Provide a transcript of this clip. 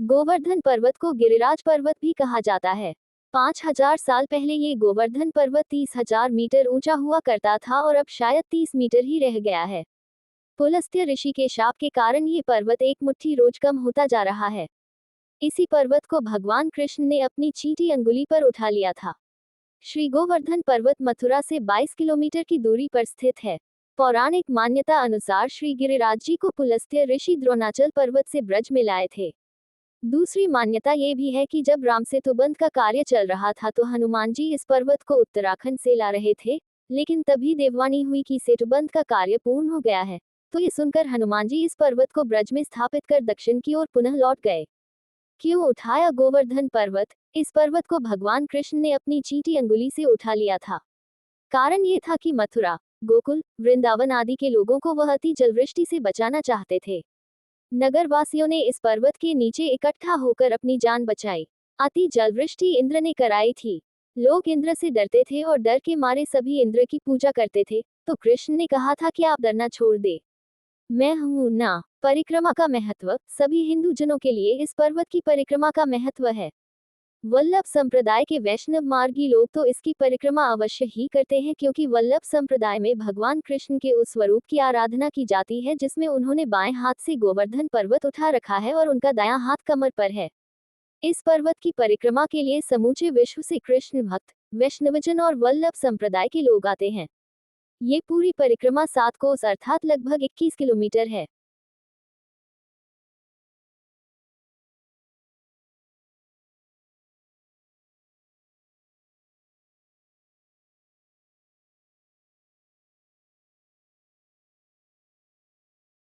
गोवर्धन पर्वत को गिरिराज पर्वत भी कहा जाता है। 5000 साल पहले ये गोवर्धन पर्वत 30,000 मीटर ऊंचा हुआ करता था और अब शायद 30 मीटर ही रह गया है। पुलस्त्य ऋषि के शाप के कारण ये पर्वत एक मुट्ठी रोज कम होता जा रहा है। इसी पर्वत को भगवान कृष्ण ने अपनी चींटी अंगुली पर उठा लिया था। श्री गोवर्धन पर्वत मथुरा से 22 किलोमीटर की दूरी पर स्थित है। पौराणिक मान्यता अनुसार श्री गिरिराज जी को पुलस्त्य ऋषि द्रोणाचल पर्वत से ब्रज में लाए थे। दूसरी मान्यता ये भी है कि जब राम सेतुबंध का कार्य चल रहा था तो हनुमान जी इस पर्वत को उत्तराखंड से ला रहे थे, लेकिन तभी देववाणी हुई कि सेतुबंध का कार्य पूर्ण हो गया है, तो ये सुनकर हनुमान जी इस पर्वत को ब्रज में स्थापित कर दक्षिण की ओर पुनः लौट गए। क्यों उठाया गोवर्धन पर्वत? इस पर्वत को भगवान कृष्ण ने अपनी चींटी अंगुली से उठा लिया था। कारण ये था कि मथुरा, गोकुल, वृंदावन आदि के लोगों को वह अति जलवृष्टि से बचाना चाहते थे। नगरवासियों ने इस पर्वत के नीचे इकट्ठा होकर अपनी जान बचाई। अति जलवृष्टि इंद्र ने कराई थी। लोग इंद्र से डरते थे और डर के मारे सभी इंद्र की पूजा करते थे, तो कृष्ण ने कहा था कि आप डरना छोड़ दे, मैं हूं ना। परिक्रमा का महत्व। सभी हिंदू जनों के लिए इस पर्वत की परिक्रमा का महत्व है। वल्लभ संप्रदाय के वैष्णव मार्गी लोग तो इसकी परिक्रमा अवश्य ही करते हैं, क्योंकि वल्लभ संप्रदाय में भगवान कृष्ण के उस स्वरूप की आराधना की जाती है जिसमें उन्होंने बाएं हाथ से गोवर्धन पर्वत उठा रखा है और उनका दायां हाथ कमर पर है। इस पर्वत की परिक्रमा के लिए समूचे विश्व से कृष्ण भक्त, वैष्णवजन और वल्लभ संप्रदाय के लोग आते हैं। ये पूरी परिक्रमा 7 कोस अर्थात लगभग 21 किलोमीटर है।